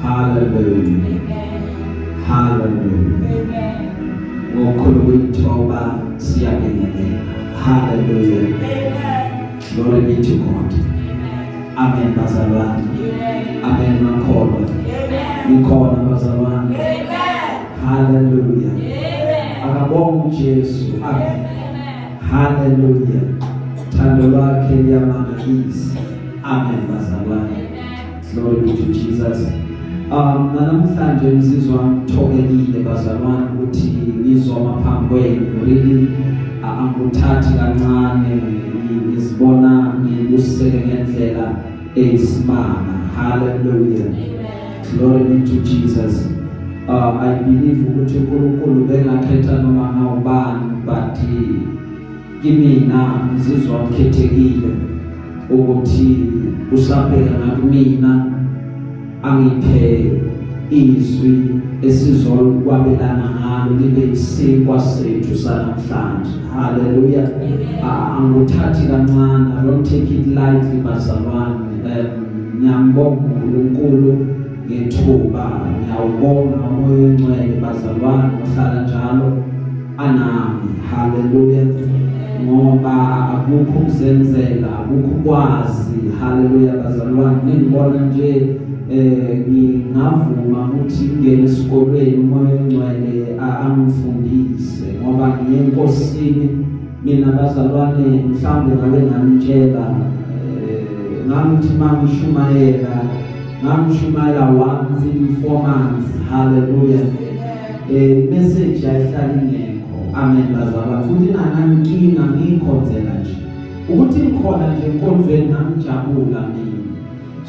Hallelujah. Hallelujah. Ngokhulu kwithoba siyabingelela. Hallelujah. Glory be to God. Amen bazalwane. Amen makholwa. Ikhona bazalwane. Hallelujah. Akabonga uJesu. Amen. Hallelujah. Thando lwakhe liyamangalisa. Amen bazalwane. Glory be to Jesus. Namhlanje ngizizwa ngithokozile bazalwane ukuthi ngizoma phambi kwenu. Really anguthathi kancane ngizibona ngiluseke ngendlela eyisimanga. Hallelujah. Glory be to Jesus. I believe ukuthi uNkulunkulu bengakhetha noma ngawubani but kimina ngizizwa ngikhethekile ukuthi usabheka ngakumina angiphe izwi esizokwabelana ngalo libe isinkwa sethu sanamhlanje. Hallelujah. Anguthathi kancane. I don't take it lightly bazalwane. Ngiyambonga uNkulunkulu ngethuba, ngiyawubonga umoya oyingcwele bazalwane ohlala njalo anami. Hallelujah. Ngoba akukho ukuzenzela, akukho ukwazi. Hallelujah bazalwane. Ngibona nje ngingavuma ukuthi ngene esikolweni umoya oyingcwele angifundise ngoba ngiyenkosini. Mina bazalwane mhlawumbe ngabe ngamtshela ngamthi ngamshumayela once in 4 months. Hallelujah. Message ayihlali ingekho. Amen bazalwane. Futhi nanginkinga ngikhonzela nje ukuthi ngikhona nje enkonzweni ngijabula mina.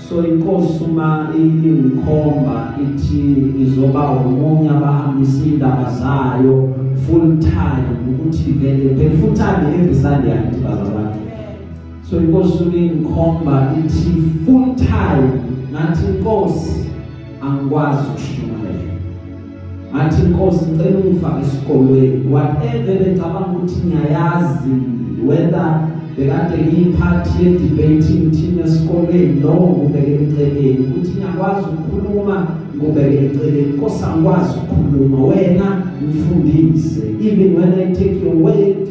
So inkosi uma ingikhomba ithi izoba umunye abahambisa indaba zayo full time ukuthi vele full time every Sunday angithi bazalwane. So inkosi ingikhomba ithi full time nathi inkosi angikwazi ukushumayela. Athi inkosi ngicela ungifake esikolweni whatever becabanga ukuthi ngiyayazi whether bekade ngiyiphathi ye-debating team esikoleni lo ngubekele eceleni ukuthi ngiyakwazi ukukhuluma ngubekele eceleni. Inkosi angikwazi ukukhuluma wena ngifundise. Even when I take your word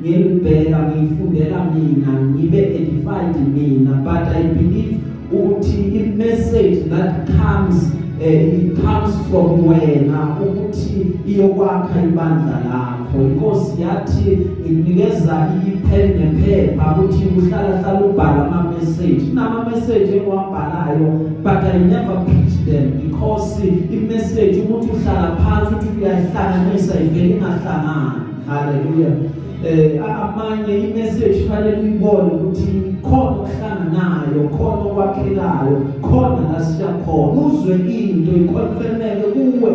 ngiyibheka ngiyifundela mina ngibe edified mina, but I believe ukuthi i-message that comes it comes from wena ukuthi iyokwakha ibandla lakho. Inkosi yathi nginikeza ipen nephepha ukuthi uhlala ubhala ama-message. Nama-message engiwabhalayo but I never preach them because i-message umuntu uhlala phansi ukuthi uyahlanganisa ivele ingahlangani. Hallelujah. Amanye i-message fanele uyibone ukuthi khona okuhlanganayo, khona okwakhelayo, khona la siyakhona uzwe into ikonfirmele kuwe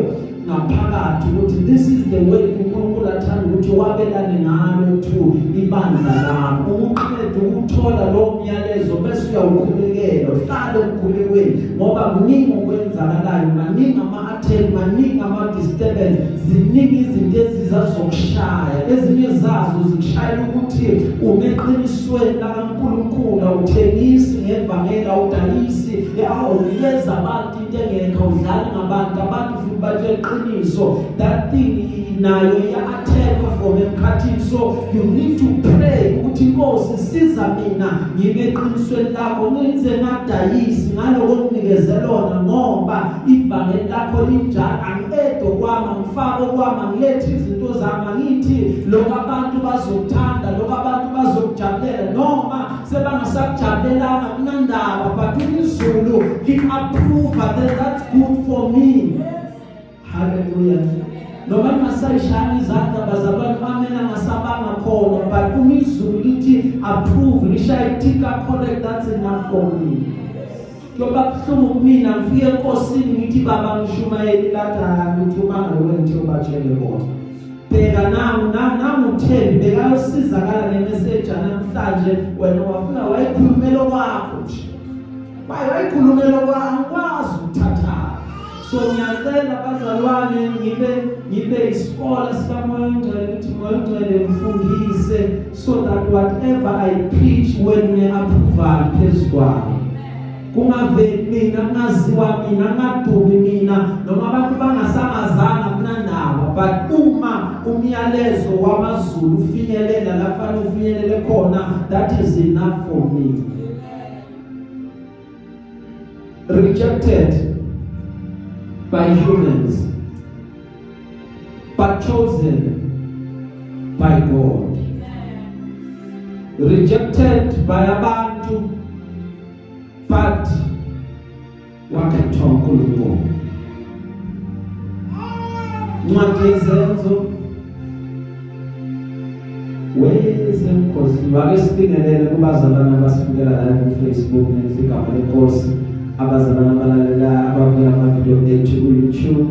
ngaphakathi ukuthi this is the way uNkulunkulu athanda ukuthi wabelane ngalo to ibandla lakho. Uqede ukuthola lo myalezo bese uyawukhulekela uhlale umkhulekweni ngoba kuningi okwenzakalayo, maningi ama-attack, maningi ama-disturbance, ziningi izinto ezizazokushaya. Ezinye zazo zikushayela ukuthi umeqinisweni lakaNkulunkulu awuthengisi ngevangeli, awudayisi, awunikeza abantu into engekho, udlala ngabantu, abantu futhi batshela iqiniso. That thing nayo iya-attack from emkhathini. So you need to pray ukuthi inkosi siza mina ngibe eqinisweni lakho, ngenze ngadayisi ngaloko nginikezela ngoba ivangeli lakho linjalo. Angi-edo kwami, angifake kwami, angilethi izinto zami, angithi lokho abantu bazokuthanda, lokho abantu bazokujabulela noma sebangasakujabulelanga kunandaba, but uZulu li-approve that that's good for me. Hallelujah. Noma ngasayishaya izandla bazalwane bamena ngasabanga khona, but uMizulu lithi approve, lishaya itika correct, that's enough for me. Ngoba kuhlungu kumina ngifike enkosini ngithi baba ngishumayeli lada ukuthi umangalo wethu obatshele bona. Bheka namu uthembi bekayosizakala ngemessage namhlanje wena wafuna wayikhulumela kwakho nje. Wayikhulumela kwakho kwazi ukuthatha. So ngiyacela bazalwane ngibe isikole sikamoya oyingcwele ukuthi umoya oyingcwele ngifundise so that whatever I preach when me approval phezu kwami. kungaveli mina, kungaziwa mina, kungadumi mina, noma abantu bangasamazana kunandaba. But uma umyalezo wamaZulu ufinyelela lafanele ufinyelele khona, that is enough for me. Rejected by humans, but chosen by God. Rejected by abantu, but wakhethwa uNkulunkulu. Ncwadi yezenzo wezenkosi wake sibingelele kubazalwane abasibukela live ku Facebook nesigaba lenkosi, abazalwane abalalela ababukela amavideo ethu ku YouTube.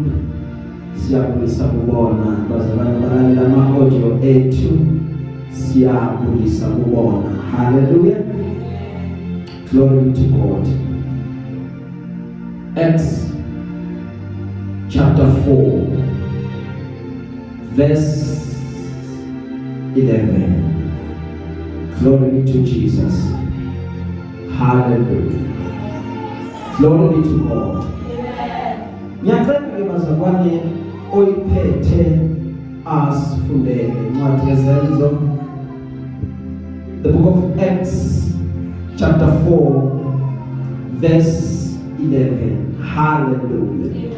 Siyabulisa kubona abazalwane abalalela ama-audio ethu, siyabulisa kubona. Hallelujah. Glory to God. Acts chapter 4 verse 11. Glory to Jesus. Hallelujah. Glory to God. Ngiyacela ke bazalwane oyiphethe asifundele incwadi yezenzo, the book of Acts chapter 4 verse 11. Hallelujah.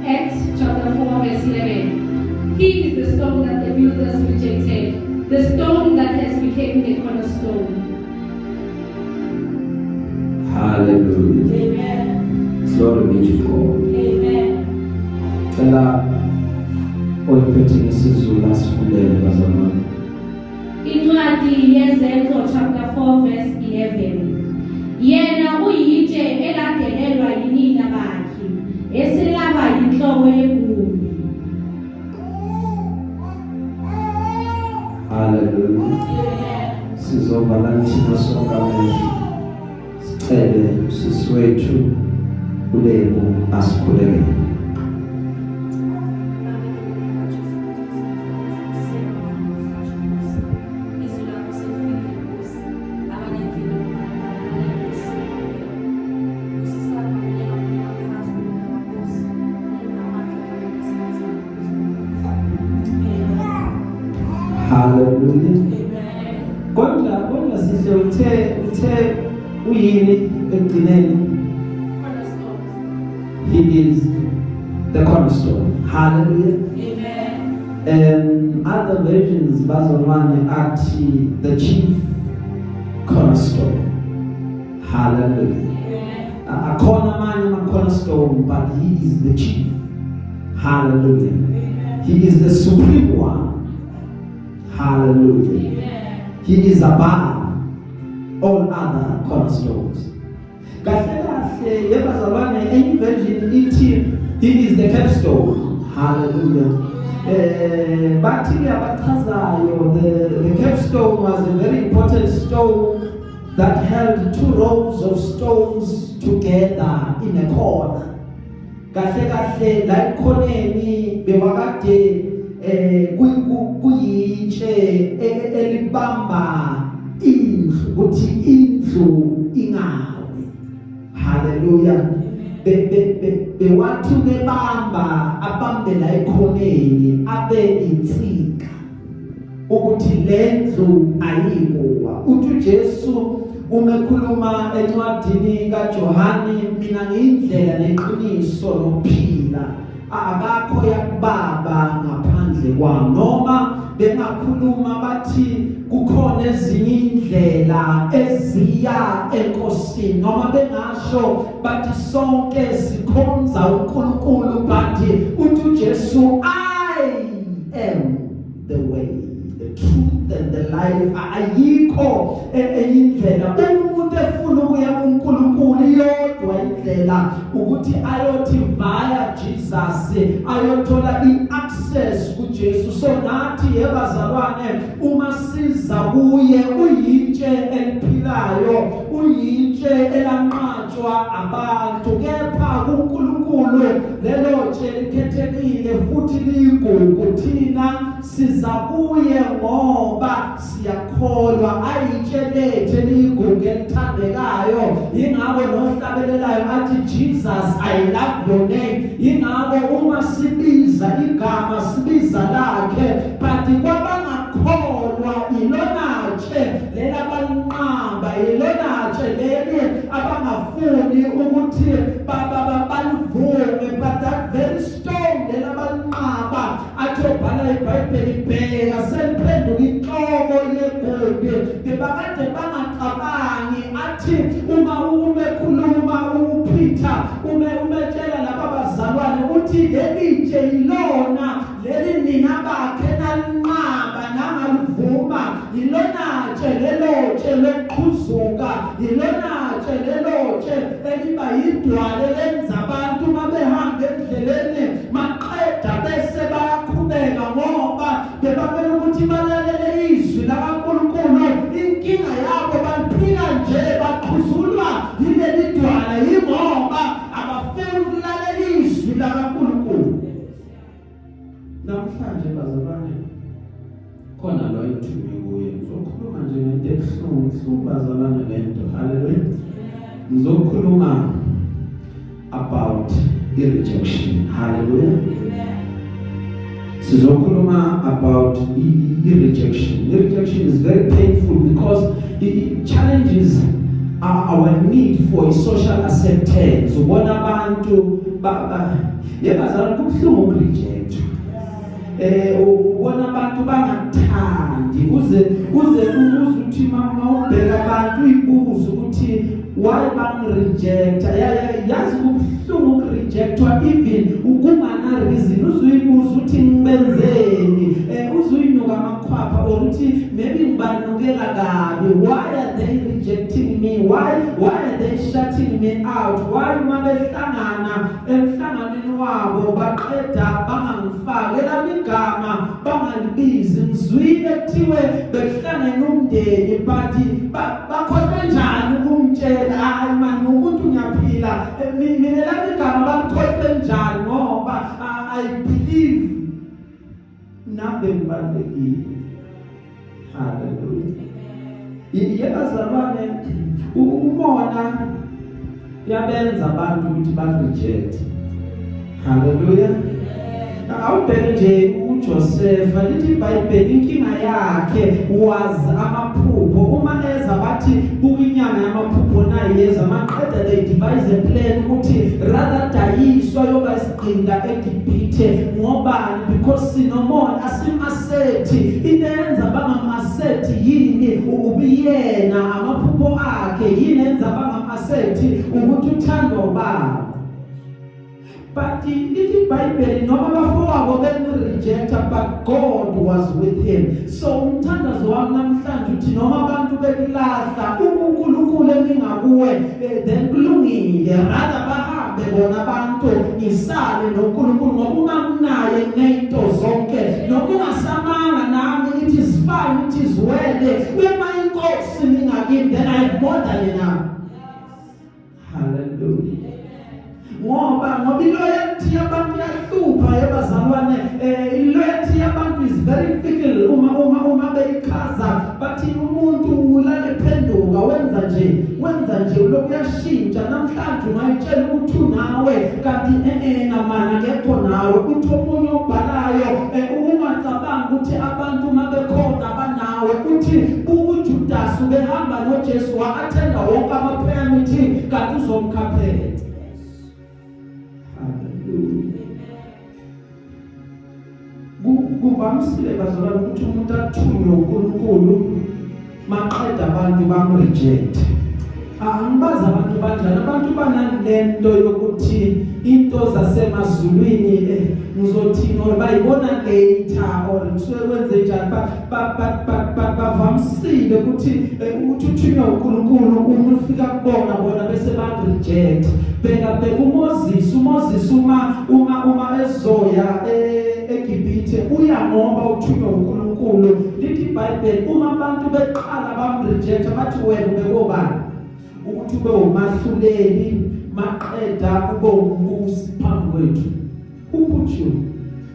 Acts chapter 4 verse 11. He is the stone that the builders rejected, the stone that has become the cornerstone. Hallelujah. Amen. Glory be to God. Amen. Cela oyiphethe ngesizulu asifundele bazalwane. Incwadi yezenzo chapter 4 verse 11. Yena uyitshe eladelelwa yinina bakhe, eselaba yinhloko yegumbi. Hallelujah. Sizovala thina sonke amehlo. Sicele usisi wethu uLebo asikhuleke. Hallelujah. Kodwa sise uthe uyini ekugcineni? He is the cornerstone. Hallelujah. Amen. Other versions bazalwane athi the chief cornerstone. Hallelujah. Akhona manye ama cornerstone, but he is the chief. Hallelujah. He is the supreme one. Hallelujah. He is above all other cornerstones. Kahle yebazalwane any version ithi he is the capstone. Hallelujah. Bathi abachazayo the capstone was a very important stone that held two rows of stones together in a corner. Kahle la ikhoneni bewakade kuyitshe elibamba indlu ukuthi indlu ingawi. Hallelujah. Bewathi nebamba abambe la ikhoneni abe insika ukuthi lendlu ayikuwa. Uthi Jesu umekhuluma encwadini kaJohane, mina ngiyindlela neqiniso nokuphila, akakho yakubaba ngaphandle kwami. Noma bengakhuluma bathi kukhona ezinye indlela eziya enkosini, noma bengasho bathi sonke sikhonza uNkulunkulu, bathi uthi uJesu, I am the way, the truth and the life. Ayikho indlela. Umuntu efuna ukuya kuNkulunkulu yodwa indlela ukuthi ayothi via Jesus, ayothola i-access kuJesu. So nathi yebazalwane uma siza kuye, uyitshe eliphilayo, uyitshe elanqatshwa abantu, kepha kuNkulunkulu lelo tshe likhethekile futhi ligugu. thina siza kuye ngoba siyakholwa ayitshelethe ligugu elithandekayo. Ingakho nohlabelelayo athi Jesus I love your name. Ingakho uma sibiza igama sibiza lakhe, but kwabangakholwa ilonatshe lela balinqamba, ilonatshe leli abangafuni ukuthi balivume, but that very stone lela balinqaba athobhala iBhayibheli bheka seliphenduka inhloko yegugu. Bebakade bangacabangi athi uma umekhuluma uPeter umetshela laba bazalwane uthi lelitshe yilona leli nina bakhe nalinqaba nangalivuma, yilonatshe lelotshe leqhuzuka, yilonatshe lelotshe eliba yidwala lenza abantu mabehamba endleleni maqeda bese bayaqhubeka ngoba bebabona ukuthi balalele izwi lakaNkulunkulu. Inkinga yabo baphila nje baqhuzulwa yileli dwala yingoba abafuni ukulalela izwi lakaNkulunkulu. Namhlanje bazalwane khona lo ithunywe kuye, ngizokhuluma nje ngento ebuhlungu bazalwane lento. Hallelujah. Ngizokhuluma about rejection. Hallelujah. Sizokhuluma about rejection. Rejection is very painful because it challenges our need for social acceptance. Ubona abantu yebazalwane kubuhlungu ukureject. Ubona abantu bangathandi uze uthi mama ubheka abantu ibuzo ukuthi why bangirejecta. Yazi kubuhlungu ukurejectwa even ukungana reason. Uzuyibuza uthi ngibenzeni, uzuyinuka amakhwapha or uthi maybe ngibanukela kabi. Why are they rejecting me? Why are they shutting me out? Why uma behlangana emhlanganweni wabo baqeda bangangifaki elamigama bangalibizi. Ngizwile kuthiwe behlangene umndeni but bakhohlwe njani ukumtshela hayi mani umuntu ngiyaphila mina lamigama bakhohlwe njani ngoba I believe nabe ngibalulekile. Hallelujah. Yebazalwane umona yabenza abantu ukuthi bareject. Hallelujah. Awubheke nje uJoseph lithi iBhayibheli inkinga yakhe was amaphupho. Uma eza bathi buka inyanga yamaphupho nayeza maqeda they devise a plan ukuthi rather dayiswa yoba isiqinda eGibhithe ngobani, because sinomona asimasethi inenza bangamasethi yini ubiyena amaphupho akhe yini enza bangamasethi ukuthi uthando baba. But lithi iBhayibheli noma bafowabo benirejecta but God was with him. So umthandazo wami namhlanje uthi noma abantu bekulahla uNkulunkulu engingakuwe then kulungile, rather bahambe bona abantu ngisale noNkulunkulu ngoba ungamnaye nento zonke noma ungasamanga nami it is fine, it is well. Wema inkosi ngingakini then I have more than enough. Hallelujah. Ngoba iloyalty yabantu yahlupha yebazalwane. Iloyalty yabantu is very fickle uma beyikhaza, but umuntu ulale phenduka wenza nje lokhu yashintsha. Namhlanje ungayitshela ukuthi unawe kanti namana ngekho nawe uthi omunye obhalayo ungacabanga ukuthi abantu mabekhona banawe uthi uJudas ubehamba noJesu wa-attenda wonke ama-prayer meeting kanti uzomkhaphela. Kuvamisile bazalwane ukuthi umuntu athunywe uNkulunkulu maqeda abantu bamreject. Angibaza abantu banjani. Abantu banalento yokuthi into zasemazulwini ngizothi or bayibona later or kusuke kwenze njani, bavamisile ukuthi uthunywe uNkulunkulu uma ufika kubona bona bese bamreject. Bheka uMoses uma ezoya eGibhithe uya ngoba uthunywe uNkulunkulu. Lithi iBhayibheli uma abantu beqala bamrejecta bathi wena ubekobani ukuthi ube umahluleli maqeda ube umbusi phambi kwethu. Who put you?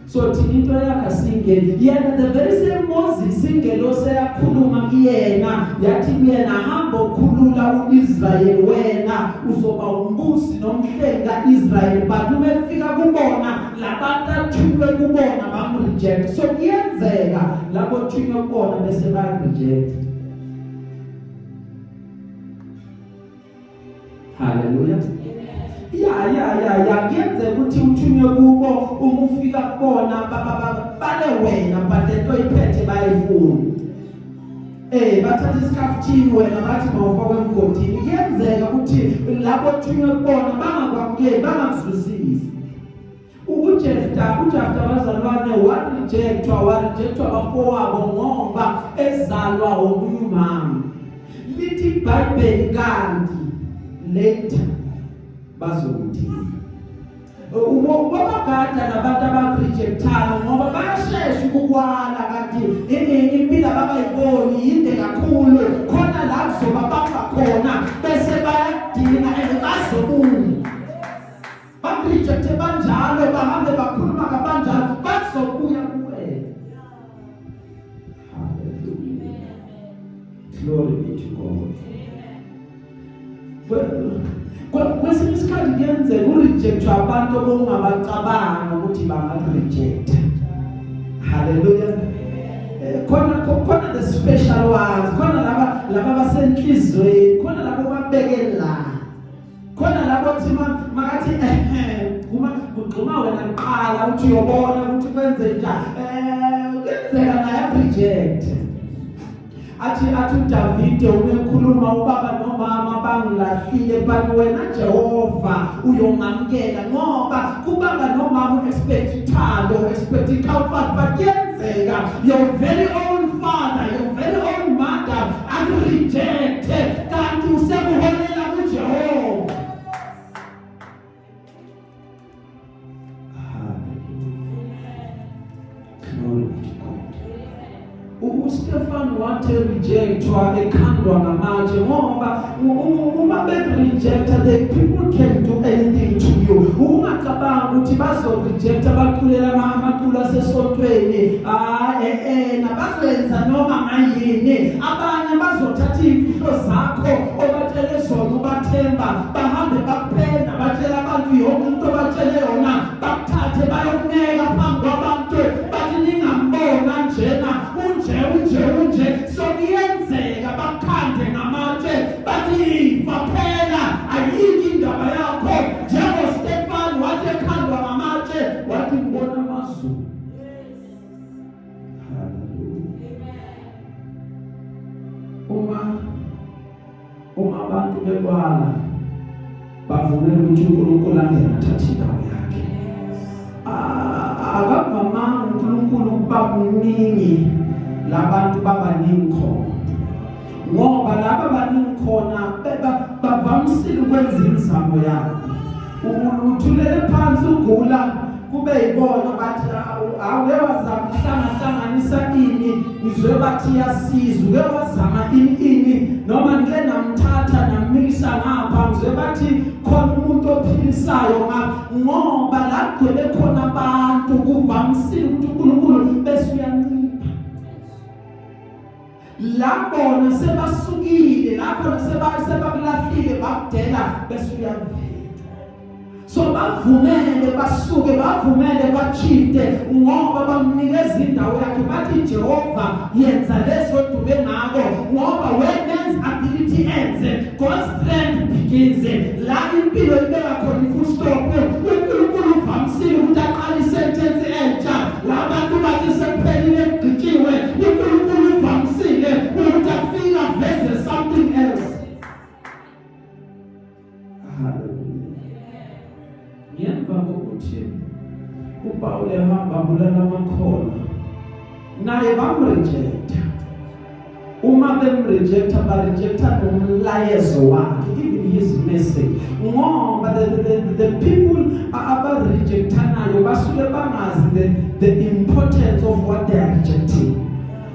So thina into yakhe singeni yena the very same Moses ingelo seyakhuluma kuyena yathi kuyena hamba ukukhulula uIsrael wena uzoba umbusi nomhlengi kaIsrael but umefika kubona labantu athunywe kubona bamreject so kuyenzeka lapho thunywe kubona bese bayareject. Hallelujah. Ya kuyenzeka ukuthi uthunywe kubo umufika kubona bale wena but lento iphethe bayifuna bathatha isikhafuthini wena bathi mawufaka emgodini kuyenzeka ukuthi lapho thunywe kubona bangakwamukeli bangakuzwisisi. uJeftha bazalwane warejectwa abafowabo ngoba ezalwa omunye umama lithi iBhayibheli kanti later bazokuthi ubabagada nabantu abarejectayo ngoba bayashesha ukukwala kanti impilo abayiboni yinde kakhulu khona la kuzobabamba khona bese bayadinga bazobuya barejecte banjalo bahambe bakhuluma kabanjalo bazobuya kuwena. Hallelujah. Glory be to God. Kwesinye isikhathi kuyenzeka urejectwa abantu obungabacabanga ukuthi bangarejecta. Hallelujah. Khona the special ones, khona laba basenhlizweni, khona labo babekela. Khona labothi makathi kugcuma wena qala uthi uyobona ukuthi kwenze njani. Kuyenzeka naye reject. Athi uDavid umekhuluma ubaba nomama bangilahlile but wena Jehova uyongamkela ngoba kubaba nomama expect thando expect comfort but yenzeka your very own father your very own mother rejected kanti usekuholela kuJehova. uStefan wathi rejectwa ekhandwa ngamatshe ngoba uma berejecta the people can do anything to you. Ungacabanga ukuthi bazorejecta baqulela amaqulo asesontweni nabazoyenza noma ngayini abanye bazothatha impilo zakho obatshele zona ubathemba bahambe baphenda batshela abantu yonke into batshele yona bakuthathe bayokuneka phambi kwabantu bathi ningambona njena unje so kuyenzeka bakhande ngamatshe bathi baphela ayikho indaba yakho njengoStefan wathi ekhandwa ngamatshe wathi ngibona amazulu. Uma abantu bekwala bavumela ukuthi uNkulunkulu angenathathi indawo yakhe akavamanga uNkulunkulu ukuba muningi labantu babaningi khona ngoba laba baningi khona bavamisile ukwenza imizamo yabo. Uthulele phansi ugula kube yibona bathi awuke wazama ukuhlanganisa ini ngizwe bathi yasiza uke wazama ini noma ngike namthatha namikisa ngapha ngizwe bathi khona umuntu ophilisayo ngoba la kugcwele khona abantu kuvamisile ukuthi uNkulunkulu bese uyancipha labona sebasukile lapho sebakulahlile bakudela bese uyavela. So bavumele basuke bavumele bachifte ngoba bamnikeza indawo yakhe bathi Jehova yenza leso dube ngako ngoba when man's ability ends God's strength begins. La impilo ibeka khona full stop uNkulunkulu uvamisile ukuthi aqale sentence entsha labantu bathi sekuphelile kugciwe uNkulunkulu uvamisile ukuthi afika veze something else. Ngemva kokuthi uPaul ehamba bulala amakhola naye bamrejecta. Uma bemrejecta barejecta nomlayezo wakhe even his message ngoba the people abarejectanayo basuke bangazi the importance of what they are rejecting.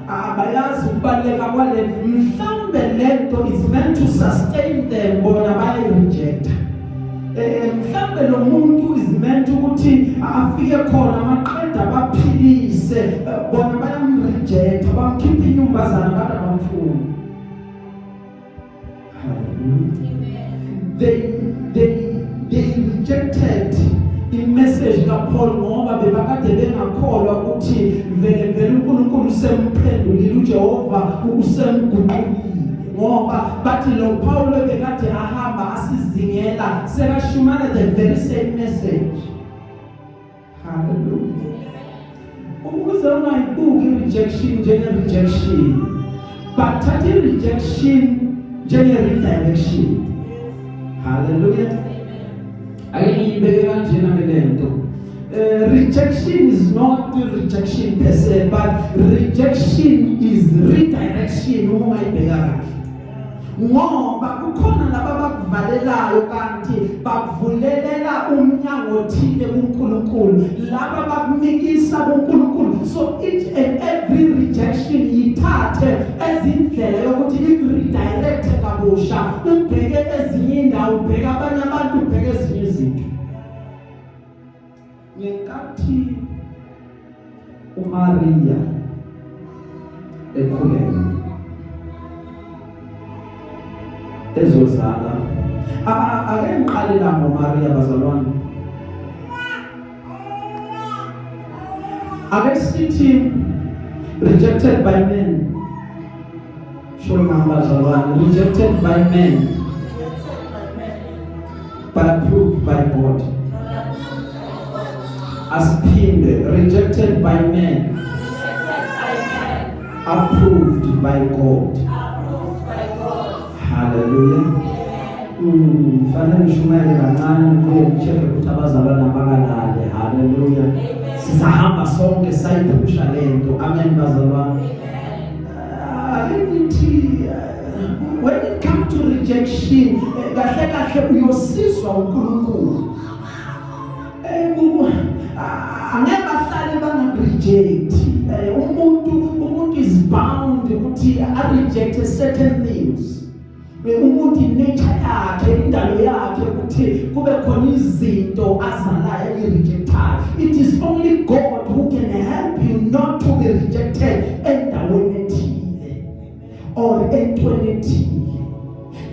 Abayazi ukubaleka kwale mhlambe lento is meant to sustain them bona bayirejecta. mhlambe lo muntu is meant ukuthi afike khona maqeda baphilise bona bayamreject bamkhipha inyumbazana bathi bamfuna. They rejected the message kaPaul ngoba bebakade bengakholwa ukuthi vele uNkulunkulu usemphendulile uJehova usemguqulile ngoba bathi lo Paul bekade ahamba asizingela sekashumana the very same message. Hallelujah. Ukuze ungayibuki rejection njenge-rejection, but thatha rejection njenge-redirection. Hallelujah. Ayibeke kanjena lento. Rejection is not rejection per se, but rejection is redirection uma ibeka kahle. Ngoba kukhona laba bakuvalelayo kanti bakuvulelela umnyango othile kuNkulunkulu, laba bakumikisa kuNkulunkulu. So each and every rejection yithathe ezindlela yokuthi ikuredirect kabusha, ubheke ezinye indawo, ubheke abanye abantu, ubheke ezinye izinto. Ngenkathi uMaria ekhulelwe ezozala ake ngiqale la ngoMaria bazalwane. Ake sithi rejected by men. Shoma bazalwane, rejected by men but approved by God. Aspinde, rejected by men, approved by God. Hallelujah. Fanele ngishumayele kancane kuye ngicheke ukuthi abazalwana bakalale. Hallelujah. Sisahamba sonke sayiphusha lento. Amen bazalwane. When it comes to rejection, kahle kahle uyosizwa uNkulunkulu. Angeke bahlale bangareject. Umuntu is bound ukuthi reject certain things. Umuntu nature yakhe, indalo yakhe ukuthi kube khona izinto azalayo irejectayo. It is only God who can help you not to be rejected endaweni ethile or entweni ethile.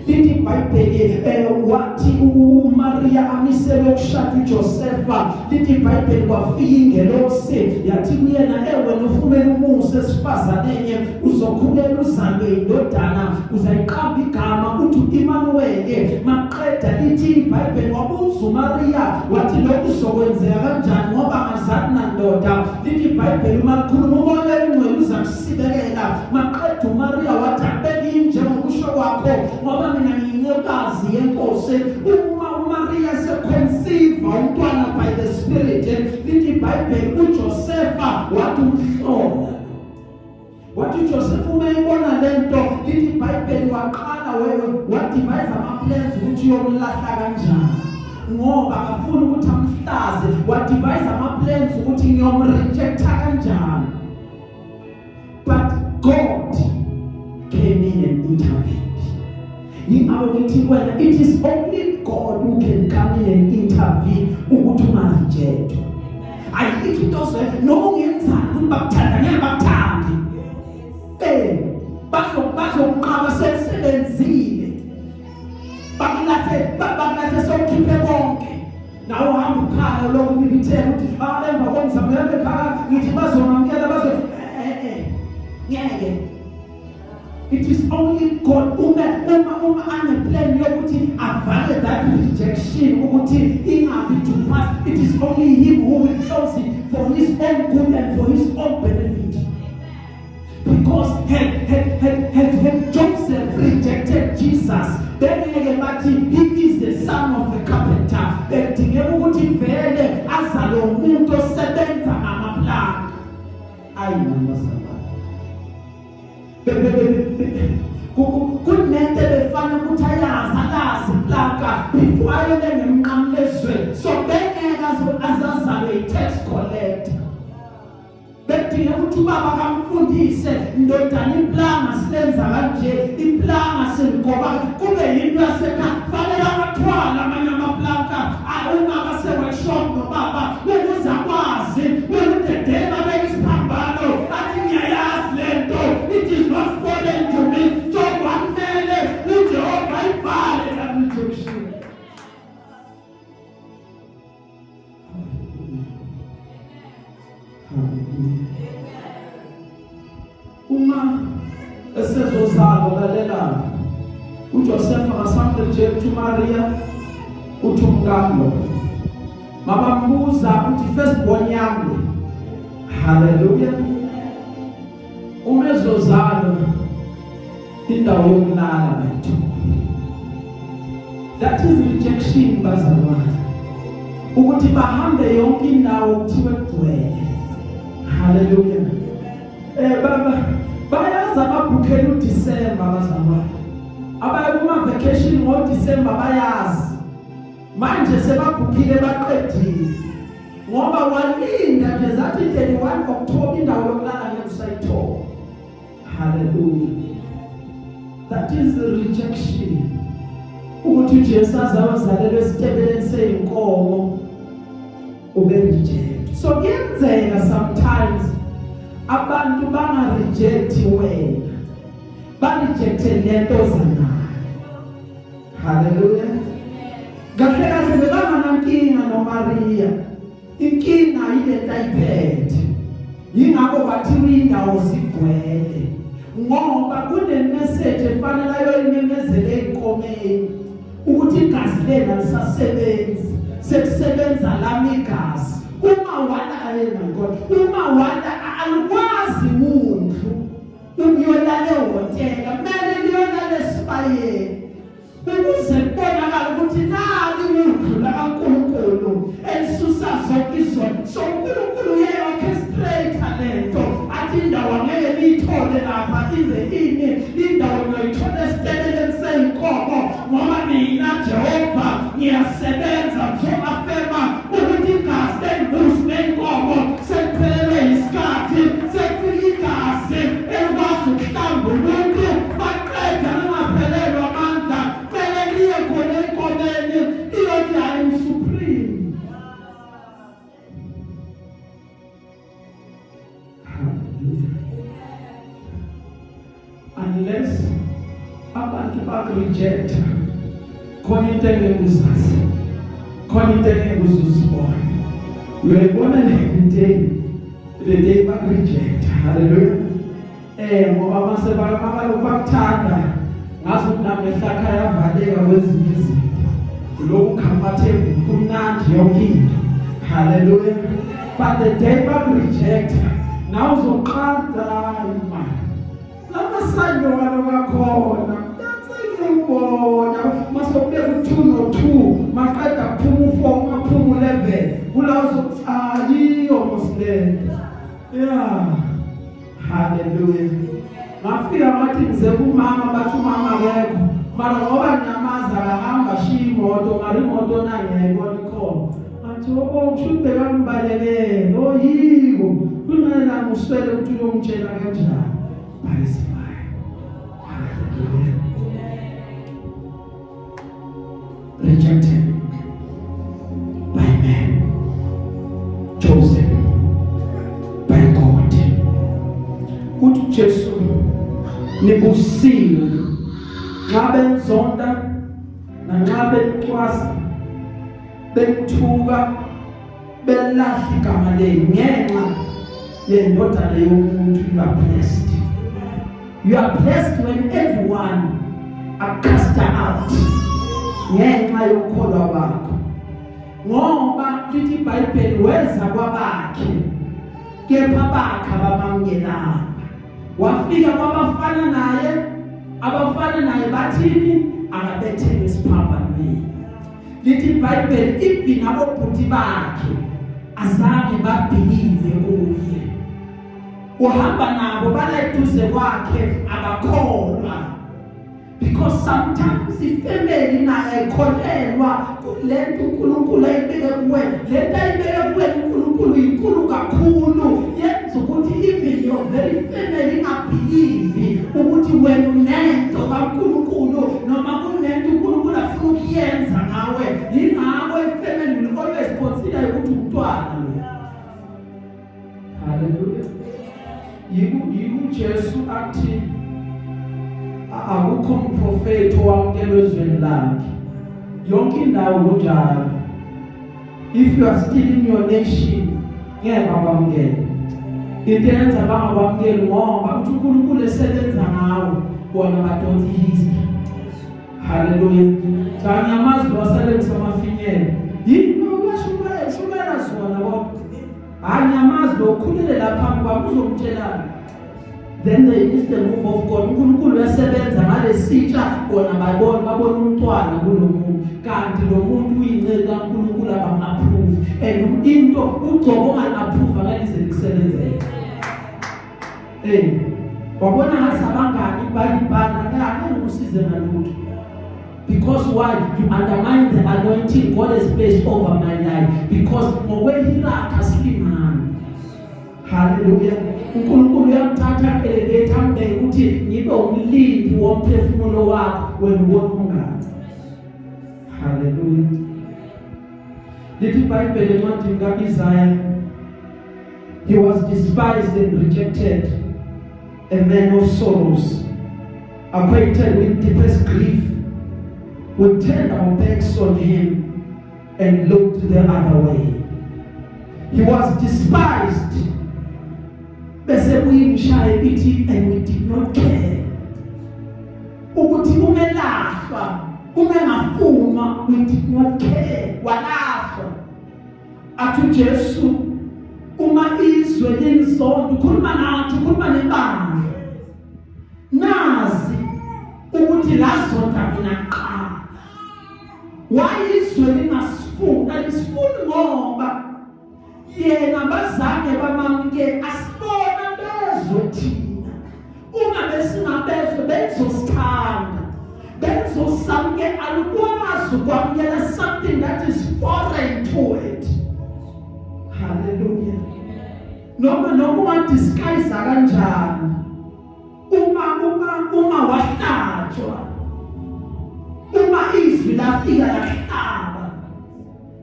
Lithi iBhayibheli wathi uMaria amisele ukushada uJosefa, lithi iBhayibheli kwafika ingelosi yathi kuyena, wena ufumene umusa esifazaneni, uzokhulela uzalwe indodana, uzayiqamba igama uthi Immanuel. Maqeda lithi iBhayibheli wabuza uMaria wathi lokhu uzokwenzeka kanjani ngoba ngazali nandoda. Lithi iBhayibheli makhuluma umoya engcwele uzakusibekela. Maqeda uMaria wathi abeke njengokusho kwakho ngoba mina ngiyinyokazi yenkosi. Uma uMaria seconceive umntwana by the Spirit, lithi iBhayibheli uJosefa wathi umhlola. Wathi uJosefa uma ebona lento, lithi iBhayibheli waqala wadivise ama-plans ukuthi uyomlahla kanjani ngoba akafuna ukuthi amhlaze. Wadivise ama-plans ukuthi ngiyomrejecta kanjani. But God came in and intervened. It is only God who can come in and intervene ukuthi ungareject. Ayikho into noma ungenzani ukuthi bakuthanda ngiyabathandi. Bazoqaba sesebenzile. Bakulathe sokukhiphe konke. Nawe uhamba ukhaya lokhu ngibithela ukuthi emva komzamo yami ekhaya ngithi bazongamkela ngeke. It is only God uma aneplan yokuthi avale that rejection ukuthi ingabi to pass. It is only Him who will close it for His own good and for His own benefit. Because had Joseph rejected Jesus, then he is the son of the carpenter. Bedingeka ukuthi vele azale umuntu osebenza ngamaplan. Ayinamazala. Kunento befana ukuthi ayazi plaka before ayele ngemnqamlezwe. So bengeka azazale i-tax collector. Bedinga ukuthi ubaba kamfundise indodana iplanga silenza kanje, iplanga siligoba kube yinto yasekhaya. Fanele abathwala amanye amaplanga lalela uJoseph akasamreject uMaria uthi umkamlo mabambuza uthi firstborn yami haleluya umezozalo indawo yokulala bethu. That is rejection bazalwane ukuthi bahambe yonke indawo kuthiwe kugcwele haleluya baba bayaza babhukhela uDisemba bazalwane abaya kuma vacation ngoDisemba bayazi manje sebabhukhile baqedile ngoba walinda nje zathi 31 October indawo yokulala ngiyosayithola haleluya. That is the rejection ukuthi uJesu azawazalelwe esitebeleni seyinkomo ube reject. So kuyenzeka sometimes abantu banga reject wena ba reject lento zanayo haleluya. Kahle kahle bebanganankinga noMaria inkinga ile ayiphethe yingakho bathiwa indawo zigcwele ngoba kune message efanele ayimemezele enkomeni ukuthi igazi lena lisasebenza sekusebenza lami igazi uma wala yena God uma wala alikwazi umuntu ukuyolala ehotela kumele liyolala esibayeni ukuze kubonakala ukuthi nali umuntu la kaNkulunkulu elisusa zonke izono so uNkulunkulu uyaorchestrate lento athi indawo ngeke liyithole lapha ini indawo ngiyithola esiteleleni seyinkomo ngoba mina Jehova ngiyasebenza ngizobafema ukuthi igazi lengusi lenkomo sekuphelele isikhathi sekufika igazi ekwazi ukuhlamba umuntu baqeda ngaphelelwa amandla kumele liye khona enkomeni iyothi I am supreme. Unless abantu bakureject khona into engekuzazi khona into engekuzuzibona uyayibona le day bakureject haleluya ngoba mase bakuthanda ngazi ukuthi namehlakha yavaleka kwezinye izinto lokhu comfortable kumnandi yonke into haleluya. But the day bakureject now uzoqala imali lamasando walokakhona yatsengibona masokubeka u2 no2 maqeda kuphuma u4 maphuma u11 kulazo ayiyo mosilenda yeah haleluya. Ngafika ngathi ngize kumama bathi umama akekho mara ngoba nyamaza ahamba shiya imoto ngari imoto nangiyayibona ikhona athi ushubeka ngimbalekele yiko kunala muswele ukuthi uyomtshela kanjani but it's fine hallelujah. Rejected by men, chosen by God. Uthi Jesu nibusiwe ngabe nzonda na ngabe ntwasa bethuka belahla igama lenu ngenxa yendodana yomuntu. You are blessed when everyone are cast out ngenxa yokukholwa kwakho ngoba lithi iBhayibheli weza kwabakhe kepha bakhe abamamngelanga wafika kwabafana naye abafana naye bathini akabethele isiphambanweni. Lithi iBhayibheli even abobhuti bakhe azange babhilive kuye uhamba nabo balayiduze kwakhe akakholwa because sometimes ifamily naye ikholelwa lento uNkulunkulu ayibeke kuwe lento ayibeke kuwe uNkulunkulu inkulu kakhulu yenza ukuthi even your very family ingabhilive ukuthi wena unento kaNkulunkulu noma kunento uNkulunkulu afuna ukuyenza ngawe ingakho ifamily will always consider ukuthi umntwana lo. Hallelujah. Yiku Jesu athi akukho umprofeti owamkelwe ezweni lakhe yonke indawo kunjalo. If you are still in your nation ngeke bamukele into yenza bangakwamukeli ngoba uthi uNkulunkulu esebenza ngawe bona badonsa history. Hallelujah. Kanyamazi wasale kusamafinyela. Yini uyashubela zona kodwa. Anyamazi lokhulele lapha kwami uzomtshelana. Then there is the move of God. uNkulunkulu uyasebenza ngalesitsha bona babona umntwana kulomuntu. Kanti lo muntu uyinceku kaNkulunkulu abama-approve. And into ugcobo ongana-approve akalize likusebenzele. Wabona ngathi abangani balibhana ngeke usize ngalutho. Because why? You undermine the anointing God has placed over my life. Because ngokwehiraka slimani. Hallelujah. uNkulunkulu uyamthatha elevator mbeke ukuthi ngibe umlindi womphefumulo wakho wena ubona ungani. Hallelujah. Lithi iBhayibheli encwadini kaIsaiah, he was despised and rejected, a man of sorrows, acquainted with deepest grief. We turned our backs on him and looked the other way. He was despised, and we did not care. Ukuthi umelahla, umengafuma, we did not care. Walahla. Athu Jesu, uma izwe linzondo, ukhuluma nathi, ukhuluma nebandla. Nazi ukuthi lazonda mina qala. Why izwe lingasifuna, lisifuna ngoba yena bazange bamamke asibona bezwe thina. Uma besingabezwe bezosithanda, bezosamke alukwazi ukwamukela something that is foreign to it. Hallelujah. Noma disguise kanjani. Uma wahlatshwa, uma izwi lafika lahlaba,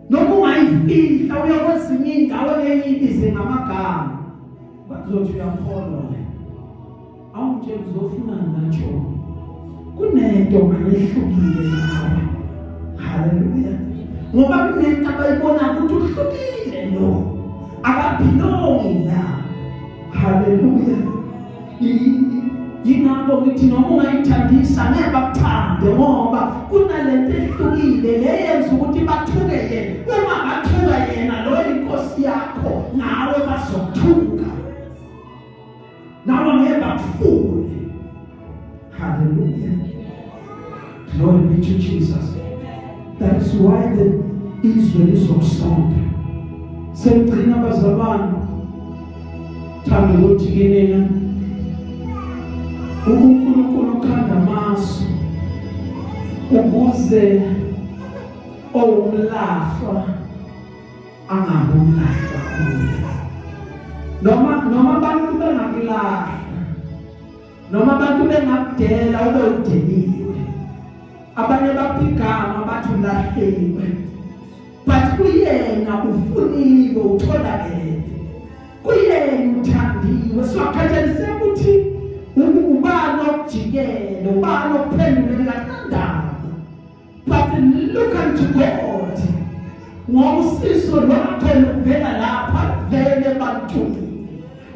noma ungayifihla uya kwezinye indawo eyibize ngamagama, bazothi uyakholwa. Awunje uzofuna nacho. Kunento mangehlukile nawe. Hallelujah. Ngoba kunento abayibona ukuthi uhlukile lo. Akabhilongi la. Hallelujah. Yingakho ngithi noma ungayithandisa ngeke bakuthande ngoba kunalento ehlukile leyenza ukuthi bathuke yena. Uma bathuka yena lo inkosi yakho nawe bazothuka. Nawe ngeke bakufune. Hallelujah. Glory be to Jesus. That is why the Israel is so strong. Sengcina bazalwane thanda ukuthi kinina uNkulunkulu ukhanda amasu ukuze owumlahlwa angabe umlahlwa kuye. Noma abantu bengakulahla, noma abantu bengakudela ube udeliwe, abanye baphigama bathi ulahlelwe, but kuyena ufuniwe utholakele, kuyena uthandiwe. So akhathalise ukuthi ubani okujikele, ubani okuphenduleka kanjani, but look unto God. Ngosizo lwakhe luvela lapha vele ebantwini.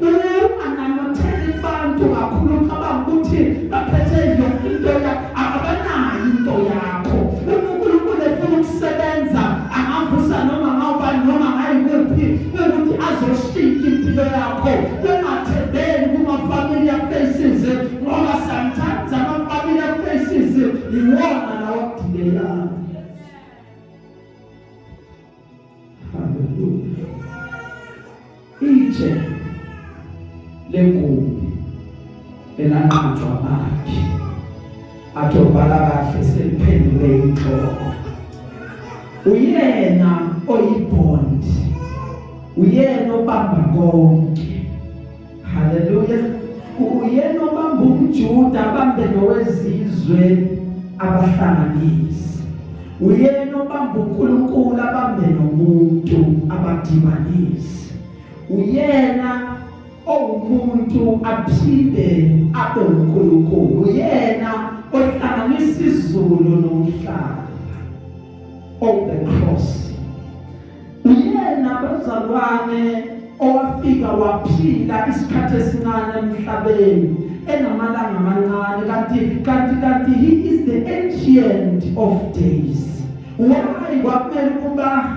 Unganamatheli abantu kakhulu ucabanga ukuthi baphethe yonke into yakho, abanayo into yakho. uNkulunkulu efuna ukusebenza angavusa noma ngawubani noma ngayikuphi ukuthi azoshintsha impilo yakho. Ungathembeli kuma-familiar faces ngoba sometimes ama-familiar faces iwona lawo akudingekayo. Itshe lenkumbi elanqatshwa bakhe atobhala kahle seliphendule inhloko. Uyena oyibond, uyena obamba konke. Hallelujah. Uyena obamba umJuda abambe nowezizwe abahlanganisi. Uyena obamba uNkulunkulu abambe nomuntu abadibanisi. Uyena owumuntu aphinde abe uNkulunkulu. Uyena ohlanganisa izulu nomhlaba on the cross. Uyena bazalwane owafika waphila isikhathi esincane emhlabeni enamalanga amancane kanti he is the ancient of days. Why kwamele kuba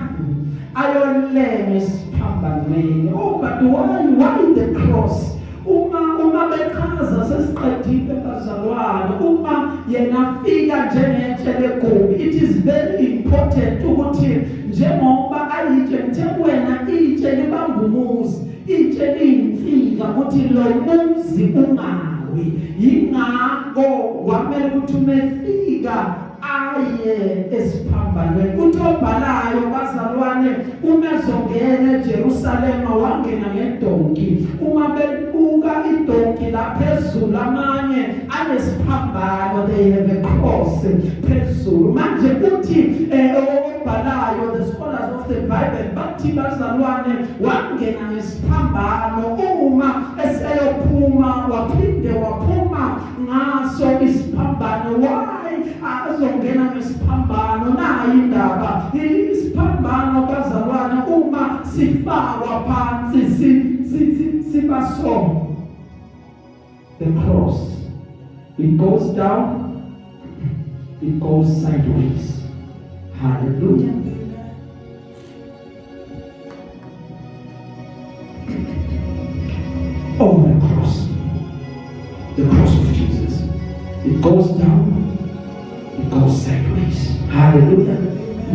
ayolenge esiphambanweni? Oh, but why the cross? Uma bechaza sesiqedile bazalwane, uma yena fika njengetshe legumbi, it is very important ukuthi njengoba ayitshe ngithe wena itshe libamba umuzi, itshe liyinsika ukuthi lo muzi ungawi. Yingakho kwamele ukuthi umefika aye esiphambanweni. Utobhalayo bazalwane umezongena eJerusalema wangena ngedonki. Uma bebuka idonki laphezulu amanye anesiphambano, they have a cross phezulu. Manje uthi obhalayo, the scholars of the Bible bathi bazalwane wangena ngesiphambano. Uma eseyophuma waphinde waphuma ngaso isiphambano. Why azongena ngesiphambano? Nayi indaba. Isiphambano bazalwane uma sifakwa phansi sibaso, the cross, it goes down, it goes sideways. Hallelujah. Oh, the cross of Jesus, it goes down, it goes sideways. Hallelujah.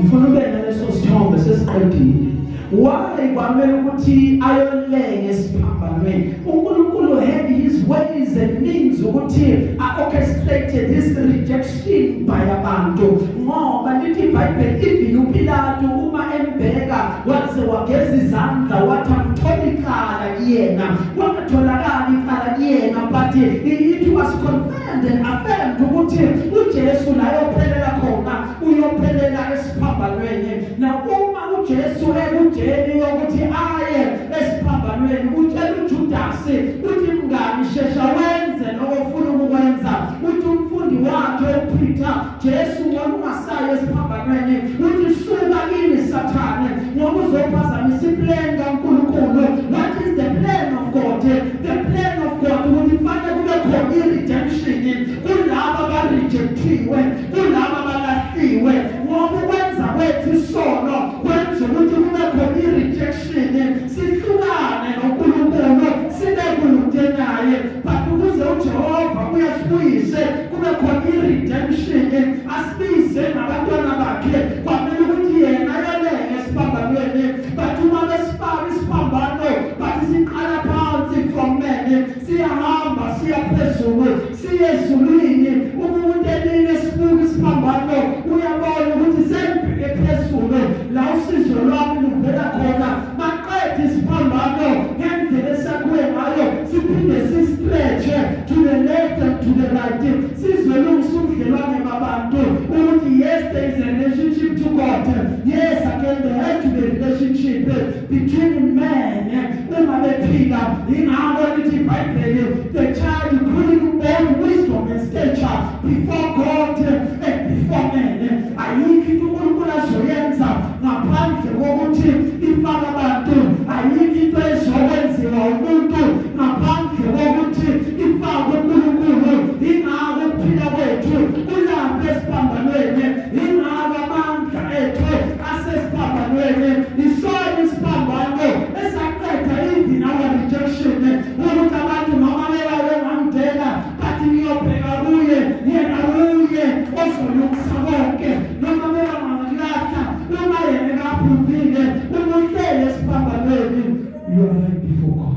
Mfuna bena leso sithombe sesiqedile. Why kwamele ukuthi ayolenge esiphambanweni? uNkulunkulu had his ways and means ukuthi orchestrated this rejection by abantu. Ngoba lithi iBhayibheli even uPilato uma embheka waze wageza izandla wathi angitholi icala kuyena, wangatholakali icala kuyena, but it was confirmed and affirmed ukuthi uJesu la yophelela khona uyophelela esiphambanweni. Na uma uJesu ekujeni yokuthi aye esiphambanweni, utshela uJudasi uthi mngani shesha wenze lokufuna ukwenza. Uthi umfundi wakhe uPeter, Jesu ungasaye esiphambanweni, uthi suka kini Sathane ngoba uzophazamisa iplan kaNkulunkulu. What is the plan of God? The plan of God ukuthi fanele kube khona i-redemption kulabo abarejectiwe, kulabo abalahliwe. Ngoba ukwenza kwethu isono kwenza ukuthi kube khona i-rejection, sihlukane noNkulunkulu, sibe kude naye. But ukuze uJehova uyasibuyise kube khona i-redemption, asibuyise nabantwana bakhe, kwamele ukuthi yena ayolenge esiphambanweni. But uma besifaka isiphambano, but siqala phansi from men, siyahamba siya phezulu, siye ezulwini. Umuntu eline sibuka isiphambano uyabona ukuthi sembheke phezulu la usizo lwami luvela khona. Maqede isiphambano ngendlela esakhiwe ngayo, siphinde si-stretch to the left and to the right, sizolungisa ubudlelwane babantu ukuthi yes, there is a relationship to God. Yes, again there has to be a relationship between men. Uma bephila ingakho lithi iBhayibheli, the child couldn't both wisdom and stature before God and before men. Ayikho uNkulunkulu azoyenza ngaphandle kokuthi ifaka abantu. Ayikho into ezokwenziwa umuntu ngaphandle kokuthi ifakwe uNkulunkulu. Ingakho ukuphila kwethu kulapha esiphambanweni, ingakho amandla ethu asesiphambanweni. Isona isiphambano esaqeda even our rejection, ukuthi abantu noma bengangena bathi ngiyobheka kuye, yena uye ozolungisa konke. Noma bengamangilahla, noma yena kaphuvile, uma uhlele esiphambanweni, you are right before God.